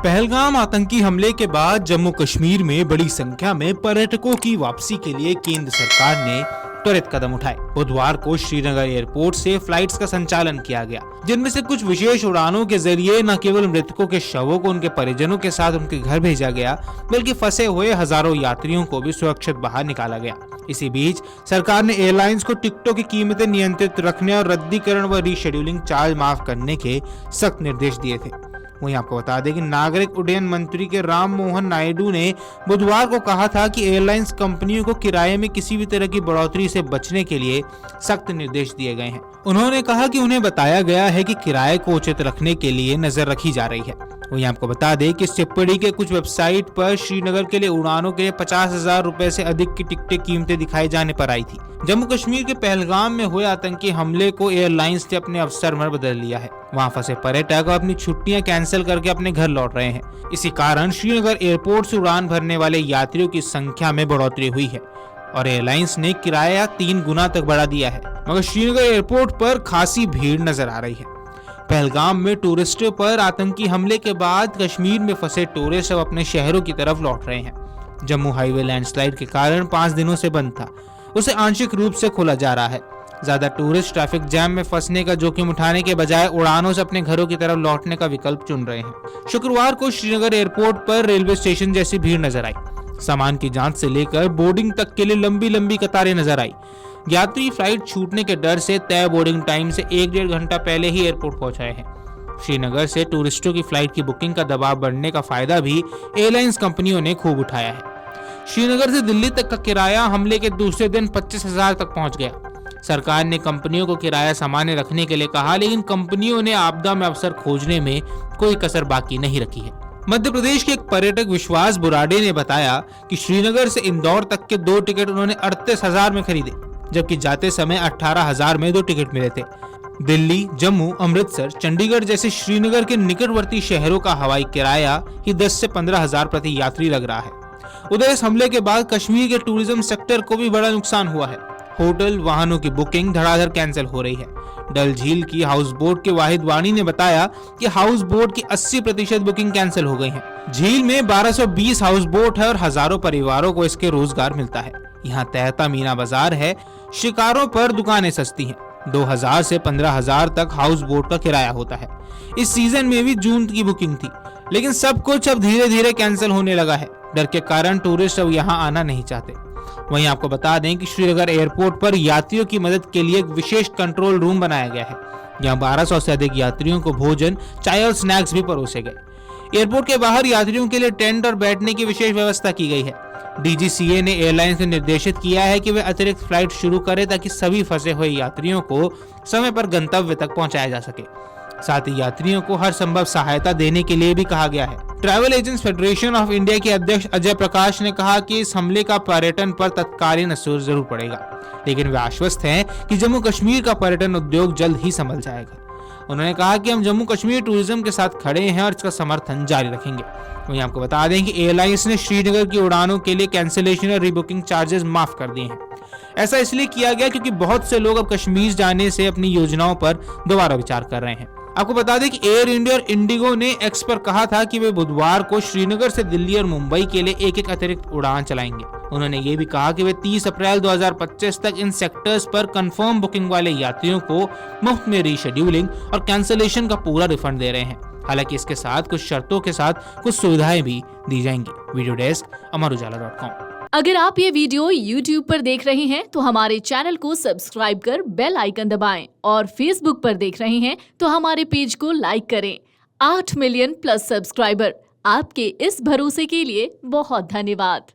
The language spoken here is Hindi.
पहलगाम आतंकी हमले के बाद जम्मू कश्मीर में बड़ी संख्या में पर्यटकों की वापसी के लिए केंद्र सरकार ने त्वरित कदम उठाए। बुधवार को श्रीनगर एयरपोर्ट से फ्लाइट्स का संचालन किया गया, जिनमें से कुछ विशेष उड़ानों के जरिए न केवल मृतकों के शवों को उनके परिजनों के साथ उनके घर भेजा गया, बल्कि फंसे हुए हजारों यात्रियों को भी सुरक्षित बाहर निकाला गया। इसी बीच सरकार ने एयरलाइंस को टिकटों की कीमतें नियंत्रित रखने और रद्दीकरण व रीशेड्यूलिंग चार्ज माफ करने के सख्त निर्देश दिए थे। वहीं आपको बता दें कि नागरिक उड्डयन मंत्री के राम मोहन नायडू ने बुधवार को कहा था कि एयरलाइंस कंपनियों को किराए में किसी भी तरह की बढ़ोतरी से बचने के लिए सख्त निर्देश दिए गए हैं। उन्होंने कहा कि उन्हें बताया गया है कि किराए को उचित रखने के लिए नजर रखी जा रही है। वहीं आपको बता दें कि इस टिप्पणी के कुछ वेबसाइट पर श्रीनगर के लिए उड़ानों के लिए 50,000 रुपए से अधिक की टिकटें कीमतें दिखाई जाने पर आई थी। जम्मू कश्मीर के पहलगाम में हुए आतंकी हमले को एयरलाइंस ने अपने अवसर में बदल लिया है। वहां फंसे पर्यटक अपनी छुट्टियां कैंसिल करके अपने घर लौट रहे हैं। इसी कारण श्रीनगर एयरपोर्ट से उड़ान भरने वाले यात्रियों की संख्या में बढ़ोतरी हुई है और एयरलाइंस ने किराया 3 गुना तक बढ़ा दिया है। मगर श्रीनगर एयरपोर्ट पर खासी भीड़ नजर आ रही है। पहलगाम में टूरिस्टों पर आतंकी हमले के बाद कश्मीर में फंसे टूरिस्ट अब अपने शहरों की तरफ लौट रहे हैं। जम्मू हाईवे लैंडस्लाइड के कारण 5 दिनों से बंद था, उसे आंशिक रूप से खोला जा रहा है। ज्यादा टूरिस्ट ट्रैफिक जैम में फंसने का जोखिम उठाने के बजाय उड़ानों से अपने घरों की तरफ लौटने का विकल्प चुन रहे हैं। शुक्रवार को श्रीनगर एयरपोर्ट पर रेलवे स्टेशन जैसी भीड़ नजर आई। सामान की जांच से लेकर बोर्डिंग तक के लिए लंबी लंबी कतारें नजर आई। यात्री फ्लाइट छूटने के डर से तय बोर्डिंग टाइम से 1-1.5 घंटा पहले ही एयरपोर्ट पहुंचाए हैं। श्रीनगर से टूरिस्टों की फ्लाइट की बुकिंग का दबाव बढ़ने का फायदा भी एयरलाइंस कंपनियों ने खूब उठाया है। श्रीनगर से दिल्ली तक का किराया हमले के दूसरे दिन 25,000 तक पहुंच गया। सरकार ने कंपनियों को किराया सामान्य रखने के लिए कहा, लेकिन कंपनियों ने आपदा में अवसर खोजने में कोई कसर बाकी नहीं रखी है। मध्य प्रदेश के एक पर्यटक विश्वास बुराडे ने बताया कि श्रीनगर से इंदौर तक के 2 टिकट उन्होंने 38,000 में खरीदे, जबकि जाते समय 18,000 में 2 टिकट मिले थे। दिल्ली, जम्मू, अमृतसर, चंडीगढ़ जैसे श्रीनगर के निकटवर्ती शहरों का हवाई किराया ही 10 से 15,000 प्रति यात्री लग रहा है। उधर इस हमले के बाद कश्मीर के टूरिज्म सेक्टर को भी बड़ा नुकसान हुआ है। होटल, वाहनों की बुकिंग धड़ाधड़ कैंसिल हो रही है। डल झील की हाउस बोट के वाहिद वाणी ने बताया कि हाउस बोट की 80% बुकिंग कैंसिल हो गई है। झील में 1220 हाउस बोट है और हजारों परिवारों को इसके रोजगार मिलता है। यहाँ तहता मीना बाजार है, शिकारों पर दुकानें सस्ती हैं। 2,000 से 15,000 तक हाउस बोट का किराया होता है। इस सीजन में भी जून की बुकिंग थी, लेकिन सब कुछ अब धीरे धीरे कैंसिल होने लगा है। डर के कारण टूरिस्ट अब यहाँ आना नहीं चाहते। वहीं आपको बता दें कि श्रीनगर एयरपोर्ट पर यात्रियों की मदद के लिए एक विशेष कंट्रोल रूम बनाया गया है। यहाँ 1200 से अधिक यात्रियों को भोजन, चाय और स्नैक्स भी परोसे गए। एयरपोर्ट के बाहर यात्रियों के लिए टेंट और बैठने की विशेष व्यवस्था की गई है। डीजीसीए ने एयरलाइंस से निर्देशित किया है कि वे अतिरिक्त फ्लाइट शुरू करें ताकि सभी फंसे हुए यात्रियों को समय पर गंतव्य तक पहुंचाया जा सके। साथ ही यात्रियों को हर संभव सहायता देने के लिए भी कहा गया है। Travel agents federation of India के अध्यक्ष अजय प्रकाश ने कहा कि इस हमले का पर्यटन पर तत्कालीन असर जरूर पड़ेगा, लेकिन वे आश्वस्त हैं कि जम्मू कश्मीर का पर्यटन उद्योग जल्द ही संभल जाएगा। उन्होंने कहा कि हम जम्मू कश्मीर टूरिज्म के साथ खड़े हैं और इसका समर्थन जारी रखेंगे। वहीं आपको बता दें कि एयरलाइंस ने श्रीनगर की उड़ानों के लिए कैंसिलेशन और रीबुकिंग चार्जेस माफ कर दिए हैं। ऐसा इसलिए किया गया क्योंकि बहुत से लोग अब कश्मीर जाने से अपनी योजनाओं पर दोबारा विचार कर रहे हैं। आपको बता दें कि एयर इंडिया और इंडिगो ने एक्स पर कहा था कि वे बुधवार को श्रीनगर से दिल्ली और मुंबई के लिए एक अतिरिक्त उड़ान चलाएंगे। उन्होंने ये भी कहा कि वे 30 अप्रैल 2025 तक इन सेक्टर्स पर कंफर्म बुकिंग वाले यात्रियों को मुफ्त में रीशेड्यूलिंग और कैंसिलेशन का पूरा रिफंड दे रहे हैं। हालांकि इसके साथ कुछ शर्तों के साथ कुछ सुविधाएं भी दी जाएंगी। Video desk amarujala.com। अगर आप ये वीडियो YouTube पर देख रहे हैं तो हमारे चैनल को सब्सक्राइब कर बेल आइकन दबाएं और Facebook पर देख रहे हैं तो हमारे पेज को लाइक करें। 8 मिलियन प्लस सब्सक्राइबर, आपके इस भरोसे के लिए बहुत धन्यवाद।